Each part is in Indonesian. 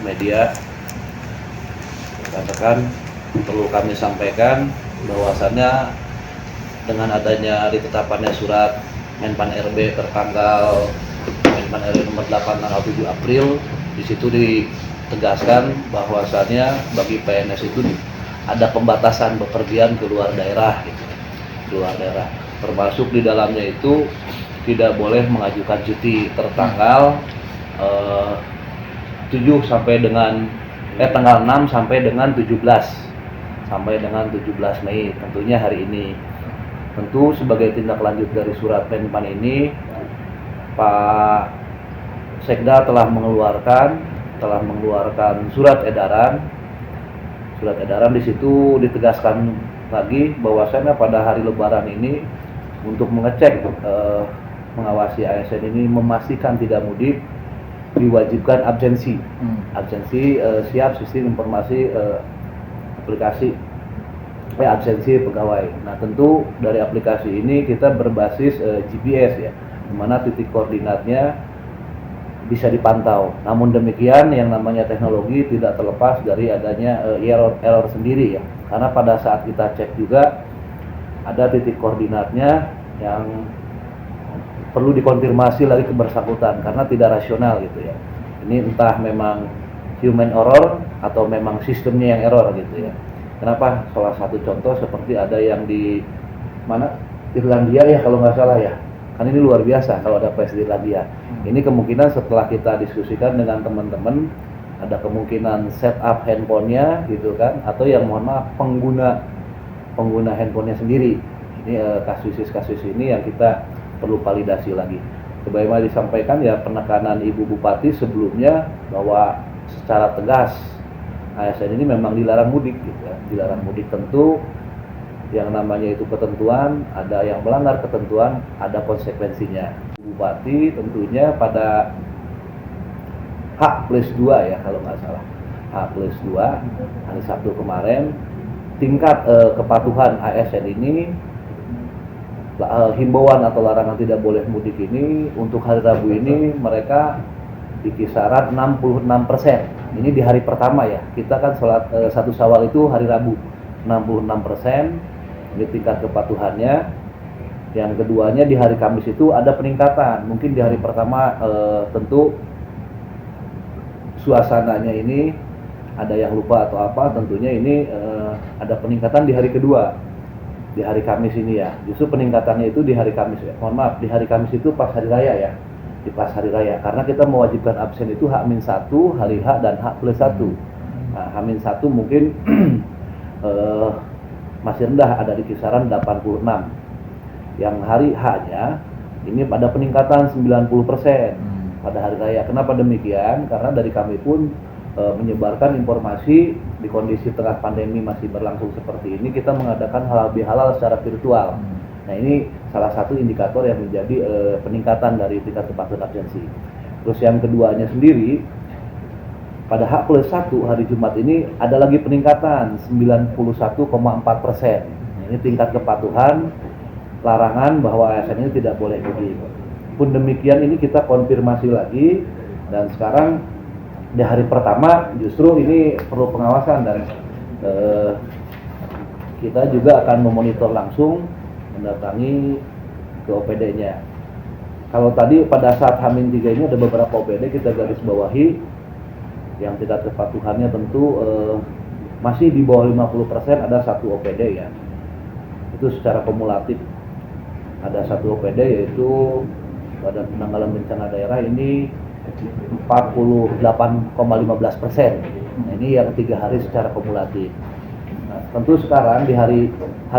Media katakan perlu kami sampaikan bahwasannya dengan adanya ditetapkannya surat Menpan RB tertanggal Menpan RB nomor 8 tanggal 7 April, di situ ditegaskan bahwasannya bagi PNS itu ada pembatasan bepergian ke luar daerah gitu. Luar daerah termasuk di dalamnya itu tidak boleh mengajukan cuti tertanggal 7 sampai dengan tanggal 6 sampai dengan 17 Mei, tentunya hari ini. Tentu sebagai tindak lanjut dari surat Menpan ini, Pak Sekda telah mengeluarkan surat edaran di situ ditegaskan lagi bahwasanya pada hari Lebaran ini untuk mengecek mengawasi ASN ini memastikan tidak mudik diwajibkan absensi siap sistem informasi aplikasi absensi pegawai. Nah, tentu dari aplikasi ini kita berbasis GPS ya, di mana titik koordinatnya bisa dipantau. Namun demikian, yang namanya teknologi tidak terlepas dari adanya error sendiri ya, karena pada saat kita cek juga ada titik koordinatnya yang perlu dikonfirmasi lagi ke bersangkutan karena tidak rasional gitu ya. Ini entah memang human error atau memang sistemnya yang error gitu ya. Kenapa? Salah satu contoh seperti ada yang di mana Irlandia ya kalau nggak salah ya. Kan ini luar biasa kalau ada PES di Irlandia. Ini kemungkinan setelah kita diskusikan dengan teman-teman ada kemungkinan setup handphonenya gitu kan, atau yang mohon maaf pengguna handphonenya sendiri. Ini kasus ini yang kita perlu validasi lagi. Sebagaimana disampaikan ya, penekanan Ibu Bupati sebelumnya bahwa secara tegas ASN ini memang dilarang mudik gitu ya. Dilarang mudik, tentu yang namanya itu ketentuan, ada yang melanggar ketentuan ada konsekuensinya. Bupati tentunya pada H+2 ya kalau nggak salah, H+2 hari Sabtu kemarin, tingkat kepatuhan ASN ini himbauan atau larangan tidak boleh mudik ini untuk hari Rabu ini mereka di kisaran 66%. Ini di hari pertama ya, kita kan sholat 1 Syawal itu hari Rabu, 66% ini tingkat kepatuhannya. Yang keduanya di hari Kamis itu ada peningkatan. Mungkin di hari pertama tentu suasananya ini ada yang lupa atau apa, tentunya ini ada peningkatan di hari kedua. Di hari Kamis ini ya, justru peningkatannya itu di hari Kamis ya. Mohon maaf, di hari Kamis itu pas hari raya ya, di pas hari raya, karena kita mewajibkan absen itu H-1, hari H dan H+1. Nah, H-1 mungkin masih rendah, ada di kisaran 86. Yang hari H-nya ini pada peningkatan 90% pada hari raya. Kenapa demikian? Karena dari kami pun menyebarkan informasi di kondisi tengah pandemi masih berlangsung seperti ini, kita mengadakan halal bihalal secara virtual. Nah, ini salah satu indikator yang menjadi peningkatan dari tingkat kepatuhan absensi. Terus yang keduanya sendiri, pada H+1 hari Jumat ini ada lagi peningkatan 91,4%. Ini tingkat kepatuhan larangan bahwa ASN ini tidak boleh mudik. Pun demikian ini kita konfirmasi lagi, dan sekarang di hari pertama justru ini perlu pengawasan, dan kita juga akan memonitor langsung, mendatangi ke OPD-nya. Kalau tadi pada saat H-3 ini ada beberapa OPD kita garis bawahi yang tingkat kepatuhannya tentu masih di bawah 50%, ada satu OPD ya. Itu secara kumulatif ada satu OPD yaitu Badan Penanggulangan Bencana Daerah ini 48,15%. Nah, ini yang 3 hari secara kumulatif. Nah, tentu sekarang di hari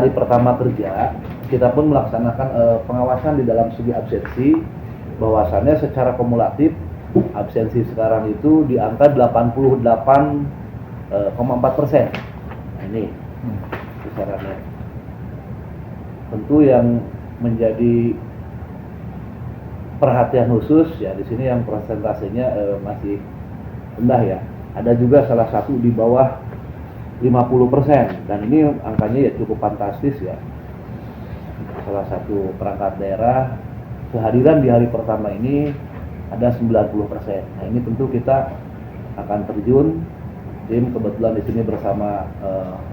pertama kerja kita pun melaksanakan pengawasan di dalam segi absensi, bahwasannya secara kumulatif absensi sekarang itu di angka 88,4%. Nah, ini kisarannya. Tentu yang menjadi perhatian khusus ya di sini yang persentasenya masih rendah ya. Ada juga salah satu di bawah 50%, dan ini angkanya ya cukup fantastis ya. Salah satu perangkat daerah kehadiran di hari pertama ini ada 90%. Nah, ini tentu kita akan terjun. Tim kebetulan di sini bersama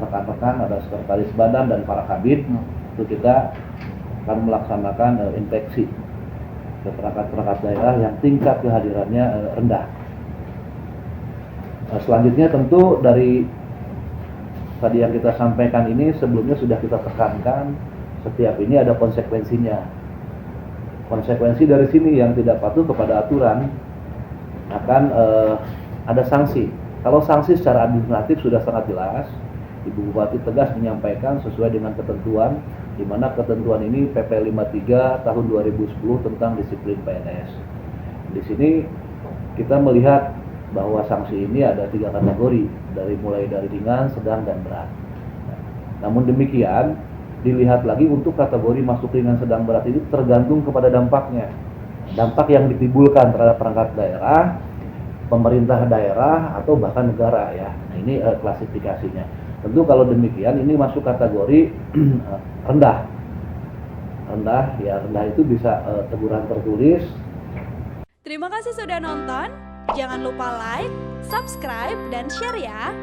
rekan-rekan, ada sekretaris badan dan para kabin. Itu kita akan melaksanakan inspeksi ke perangkat-perangkat daerah yang tingkat kehadirannya rendah. Selanjutnya tentu dari tadi yang kita sampaikan ini sebelumnya sudah kita tekankan, setiap ini ada konsekuensinya. Konsekuensi dari sini yang tidak patuh kepada aturan akan ada sanksi. Kalau sanksi secara administratif sudah sangat jelas, Ibu Bupati tegas menyampaikan sesuai dengan ketentuan, di mana ketentuan ini PP 53 tahun 2010 tentang disiplin PNS. Di sini kita melihat bahwa sanksi ini ada 3 kategori, mulai dari ringan, sedang, dan berat. Namun demikian, dilihat lagi untuk kategori masuk ringan, sedang, berat ini tergantung kepada dampaknya. Dampak yang ditimbulkan terhadap perangkat daerah, pemerintah daerah, atau bahkan negara ya. Nah, ini klasifikasinya. Tentu kalau demikian ini masuk kategori rendah. Rendah itu bisa teguran tertulis. Terima kasih sudah nonton. Jangan lupa like, subscribe, dan share ya.